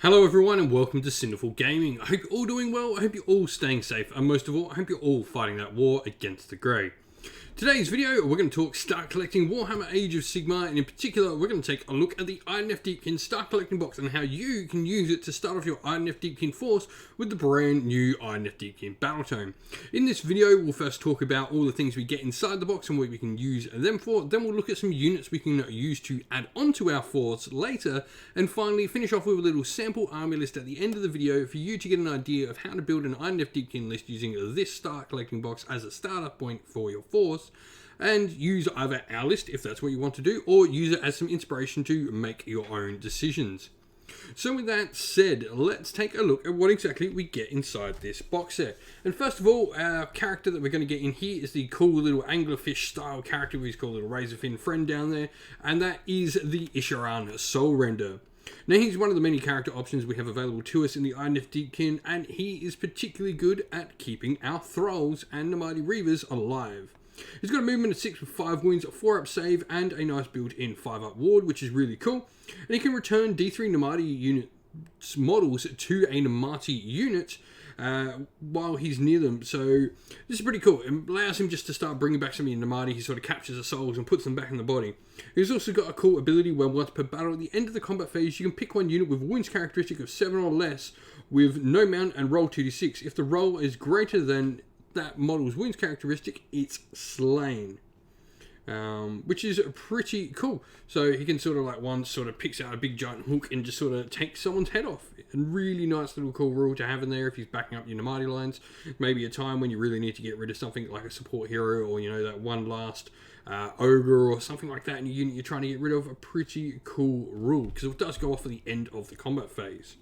Hello everyone and welcome to Sinful Gaming. I hope you're all doing well, I hope you're all staying safe, and most of all, I hope you're all fighting that war against the Grey. Today's video, we're going to talk start collecting Warhammer Age of Sigmar, and in particular, we're going to take a look at the Idoneth Deepkin start collecting box and how you can use it to start off your Idoneth Deepkin force with the brand new Idoneth Deepkin Battletome. In this video, we'll first talk about all the things we get inside the box and what we can use them for, then we'll look at some units we can use to add onto our force later, and finally finish off with a little sample army list at the end of the video for you to get an idea of how to build an Idoneth Deepkin list using this start collecting box as a startup point for your force, and use either our list if that's what you want to do, or use it as some inspiration to make your own decisions. So with that said, let's take a look at what exactly we get inside this box set. And first of all, our character that we're going to get in here is the cool little anglerfish style character with his cool little razorfin friend down there, and that is the Isharan Soul Render. Now he's one of the many character options we have available to us in the Idoneth Deepkin, and he is particularly good at keeping our Thralls and the Mighty Reavers alive. He's got a movement of 6 with 5 wounds, a 4-up save, and a nice built-in 5-up ward, which is really cool. And he can return D3 Namati unit models to a Namati unit while he's near them. So this is pretty cool. It allows him just to start bringing back some of your Namati. He sort of captures the souls and puts them back in the body. He's also got a cool ability where once per battle at the end of the combat phase, you can pick one unit with wounds characteristic of 7 or less with no mount and roll 2d6. If the roll is greater than that model's wounds characteristic, it's slain, which is pretty cool. So he can sort of like one sort of picks out a big giant hook and just sort of takes someone's head off. A really nice little cool rule to have in there if he's backing up your Namati lines. Maybe a time when you really need to get rid of something like a support hero, or that one last ogre or something like that in your unit you're trying to get rid of. A pretty cool rule because it does go off at the end of the combat phase.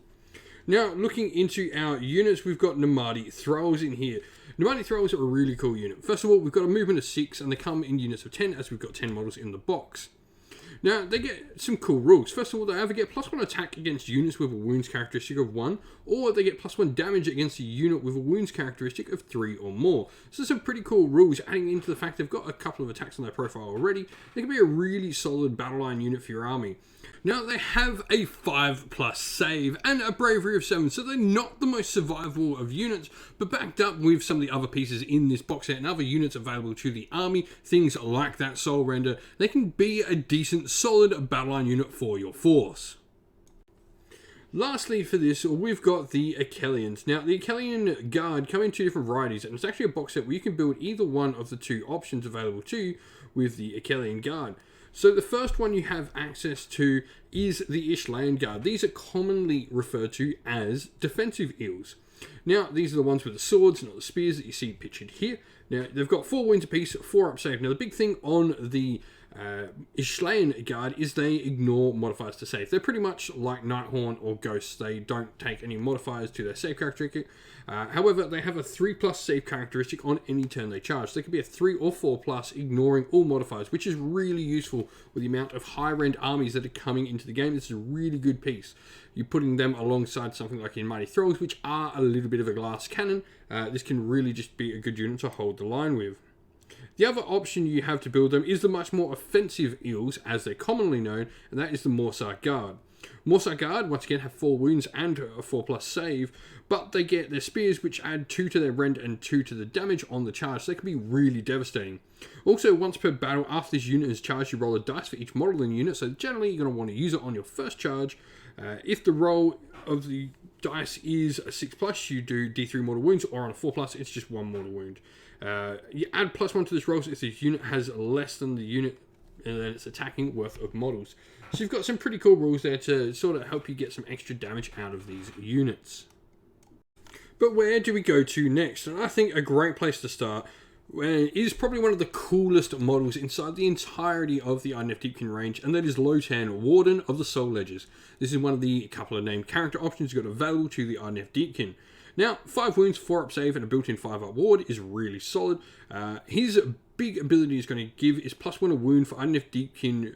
Now, looking into our units, we've got Namati Thralls in here. Namati Thralls are a really cool unit. First of all, we've got a movement of 6, and they come in units of 10, as we've got 10 models in the box. Now, they get some cool rules. First of all, they either get +1 attack against units with a wounds characteristic of 1, or they get +1 damage against a unit with a wounds characteristic of 3 or more. So some pretty cool rules, adding into the fact they've got a couple of attacks on their profile already. They can be a really solid battle line unit for your army. Now, they have a 5+ save and a bravery of 7, so they're not the most survivable of units, but backed up with some of the other pieces in this box set and other units available to the army, things like that Soul Render, they can be a decent, solid battle line unit for your force. Lastly for this, we've got the Achelians. Now, the Achelian Guard come in 2 different varieties, and it's actually a box set where you can build either one of the 2 options available to you with the Achelian Guard. So the first one you have access to is the Ishlayan Guard. These are commonly referred to as defensive eels. Now, these are the ones with the swords, not the spears that you see pictured here. Now, they've got 4 wounds apiece, 4-up save. Now, the big thing on the Ishlayan Guard is they ignore modifiers to save. They're pretty much like Nighthorn or Ghosts. They don't take any modifiers to their save characteristic. However, they have a 3+ save characteristic on any turn they charge. So they could be a 3 or 4+, ignoring all modifiers, which is really useful with the amount of high-end armies that are coming into the game. This is a really good piece. You're putting them alongside something like your Mighty Thralls, which are a little bit of a glass cannon. This can really just be a good unit to hold the line with. The other option you have to build them is the much more offensive eels, as they're commonly known, and that is the Morsar Guard. Morsar Guard, once again, have 4 wounds and a 4+ save, but they get their spears, which add 2 to their rend and 2 to the damage on the charge, so they can be really devastating. Also, once per battle, after this unit is charged, you roll a dice for each model in the unit, so generally you're going to want to use it on your first charge. If the roll of the dice is a 6+, you do D3 mortal wounds, or on a 4+, it's just 1 mortal wound. You add +1 to this roll, so if this unit has less than the unit and then it's attacking worth of models. So you've got some pretty cool rules there to sort of help you get some extra damage out of these units. But where do we go to next? And I think a great place to start is probably one of the coolest models inside the entirety of the Idoneth Deepkin range, and that is Lotan, Warden of the Soul Ledgers. This is one of the couple of named character options you've got available to the Idoneth Deepkin. Now, 5 wounds, 4-up save, and a built-in 5-up ward is really solid. His big ability is going to give is +1 a wound for Idoneth Deepkin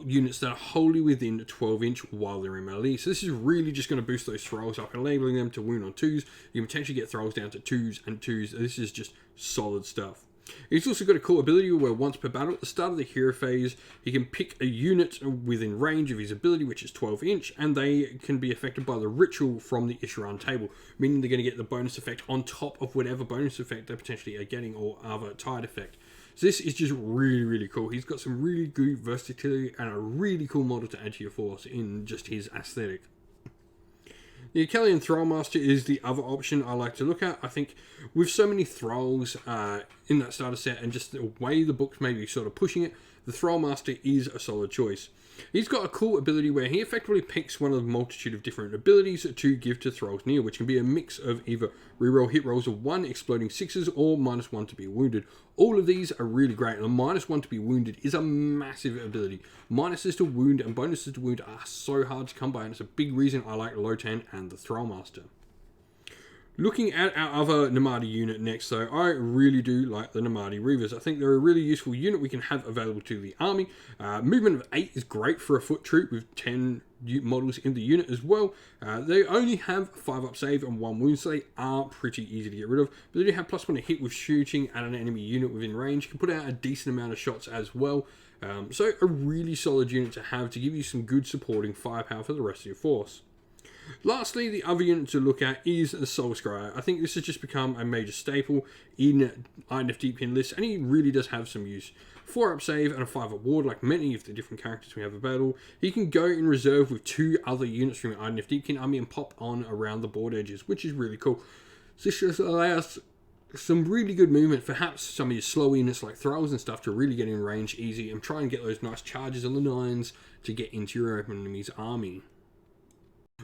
units that are wholly within 12-inch while they're in melee. So this is really just going to boost those Thralls up, enabling them to wound on 2s. You can potentially get Thralls down to 2s and 2s. This is just solid stuff. He's also got a cool ability where once per battle, at the start of the hero phase, he can pick a unit within range of his ability, which is 12 inch, and they can be affected by the ritual from the Isharan table, meaning they're going to get the bonus effect on top of whatever bonus effect they potentially are getting or other tied effect. So this is just really, really cool. He's got some really good versatility and a really cool model to add to your force in just his aesthetic. The Akkalian Thrallmaster is the other option I like to look at. I think with so many Thralls in that starter set and just the way the book's maybe sort of pushing it, the Thrallmaster is a solid choice. He's got a cool ability where he effectively picks one of the multitude of different abilities to give to Thralls near, which can be a mix of either reroll hit rolls of 1 exploding 6s or -1 to be wounded. All of these are really great, and the -1 to be wounded is a massive ability. Minuses to wound and bonuses to wound are so hard to come by, and it's a big reason I like Lotan and the Thrallmaster. Looking at our other Namadi unit next though, I really do like the Namadi Reavers. I think they're a really useful unit we can have available to the army. Movement of 8 is great for a foot troop with 10 models in the unit as well. They only have 5 up save and 1 wound, so they are pretty easy to get rid of. But they do have +1 to hit with shooting at an enemy unit within range. Can put out a decent amount of shots as well. So a really solid unit to have to give you some good supporting firepower for the rest of your force. Lastly, the other unit to look at is the Soul Scryer. I think this has just become a major staple in Idoneth Deepkin lists, and he really does have some use. 4 up save and a 5 up ward, like many of the different characters we have available. He can go in reserve with 2 other units from the Idoneth Deepkin army and pop on around the board edges, which is really cool. So this just allows some really good movement, perhaps some of your slow units like Thralls and stuff to really get in range easy and try and get those nice charges on the 9s to get into your enemy's army.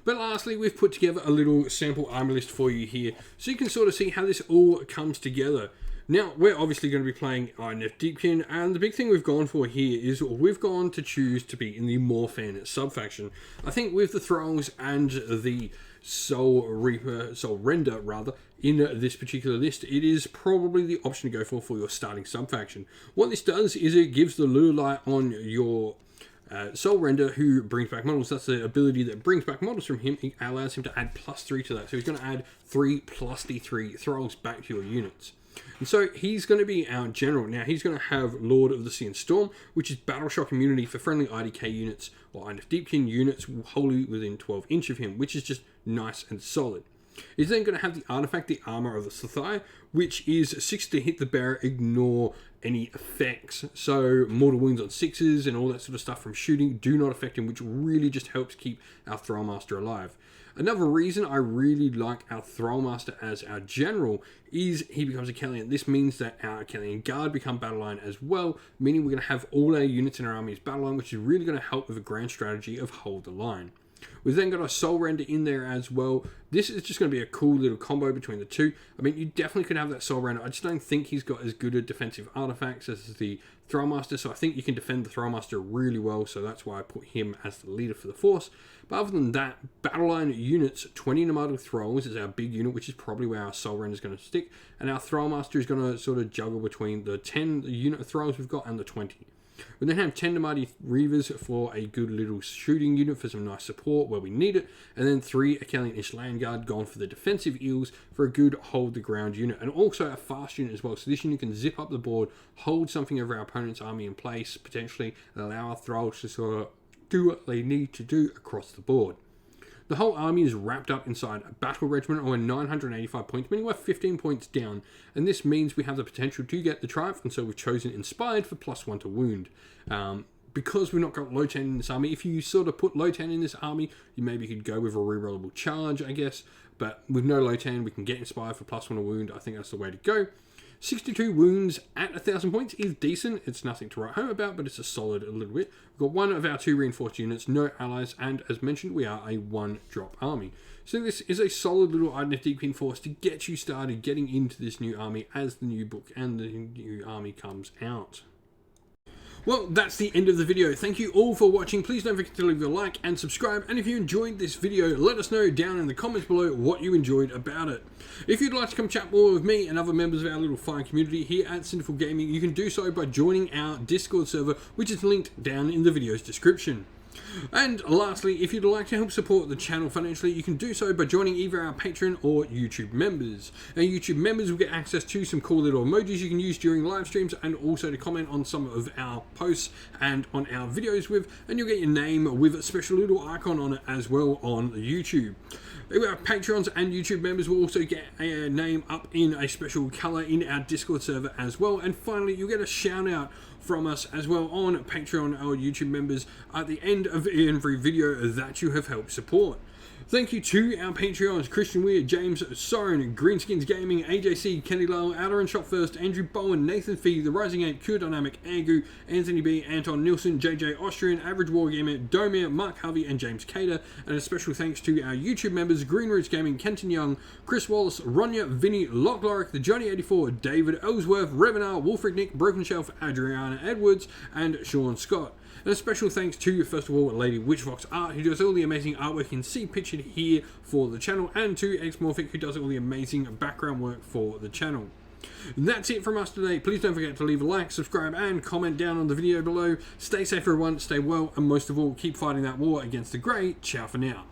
But lastly, we've put together a little sample army list for you here, so you can sort of see how this all comes together. Now, we're obviously going to be playing Idoneth Deepkin, and the big thing we've gone for here is we've gone to choose to be in the Morphan sub-faction. I think with the Thralls and the Soul Render rather, in this particular list, it is probably the option to go for your starting sub-faction. What this does is it gives the lure light on your Soul Render, who brings back models. That's the ability that brings back models from him. It allows him to add +3 to that. So he's going to add 3 + D3 Thralls back to your units. And so he's going to be our general. Now he's going to have Lord of the Sea and Storm, which is battle shock immunity for friendly IDK units or Idoneth Deepkin units wholly within 12 inch of him, which is just nice and solid. He's then going to have the artifact, the Armor of the Sathai, which is 6 to hit the bearer, ignore any effects. So mortal wounds on 6s and all that sort of stuff from shooting do not affect him, which really just helps keep our Thrallmaster alive. Another reason I really like our Thrallmaster as our general is he becomes Akkalian. This means that our Akkalian Guard become battle line as well, meaning we're going to have all our units in our army as battle line, which is really going to help with the grand strategy of hold the line. We've then got our Soul Render in there as well. This is just going to be a cool little combo between the two. I mean, you definitely could have that Soul Render. I just don't think he's got as good a defensive artifacts as the Thrallmaster, so I think you can defend the Thrallmaster really well, so that's why I put him as the leader for the force. But other than that, Battleline units, 20 Nomadic Thralls is our big unit, which is probably where our Soul Render is going to stick, and our Thrallmaster is going to sort of juggle between the 10 unit of Thralls we've got and the 20. We then have 10 Namadi Reavers for a good little shooting unit for some nice support where we need it, and then 3 Akkalian-ish Land Guard gone for the defensive eels for a good hold the ground unit, and also a fast unit as well. So this unit can zip up the board, hold something of our opponent's army in place potentially, and allow our Thralls to sort of do what they need to do across the board. The whole army is wrapped up inside a battle regiment or 985 points, meaning we're 15 points down, and this means we have the potential to get the triumph, and so we've chosen Inspired for +1 to wound. Because we've not got Lotan in this army, if you sort of put Lotan in this army, you maybe could go with a rerollable charge, I guess, but with no Lotan, we can get Inspired for +1 to wound. I think that's the way to go. 62 wounds at 1,000 points is decent. It's nothing to write home about, but it's a solid a little bit. We've got 1 of our 2 reinforced units, no allies, and as mentioned, we are a 1-drop army. So this is a solid little Idoneth Deepkin force to get you started getting into this new army as the new book and the new army comes out. Well, that's the end of the video. Thank you all for watching. Please don't forget to leave a like and subscribe. And if you enjoyed this video, let us know down in the comments below what you enjoyed about it. If you'd like to come chat more with me and other members of our little fine community here at Sinful Gaming, you can do so by joining our Discord server, which is linked down in the video's description. And lastly, if you'd like to help support the channel financially, you can do so by joining either our Patreon or YouTube members. Our YouTube members will get access to some cool little emojis you can use during live streams, and also to comment on some of our posts and on our videos with, and you'll get your name with a special little icon on it as well on YouTube. Our Patreons and YouTube members will also get a name up in a special colour in our Discord server as well. And finally, you'll get a shout out from us as well on Patreon or YouTube members at the end of every video that you have helped support. Thank you to our Patreons: Christian Weir, James Soren, Greenskins Gaming, AJC, Kenny Lyle, Outer and Shop First, Andrew Bowen, Nathan Fee, The Rising Ape, Cure Dynamic, Angu, Anthony B, Anton Nilsson, JJ Austrian, Average Wargamer, Domir, Mark Harvey, and James Cater. And a special thanks to our YouTube members: Green Roots Gaming, Kenton Young, Chris Wallace, Ronya, Vinny, Lock Lorick, The Johnny84, David Ellsworth, Revenar, Wolfric Nick, Broken Shelf, Adriana Edwards, and Sean Scott. And a special thanks to, first of all, Lady Witchfox Art, who does all the amazing artwork you can see pictured here for the channel, and to Xmorphic, who does all the amazing background work for the channel. And that's it from us today. Please don't forget to leave a like, subscribe, and comment down on the video below. Stay safe, everyone, stay well, and most of all, keep fighting that war against the Grey. Ciao for now.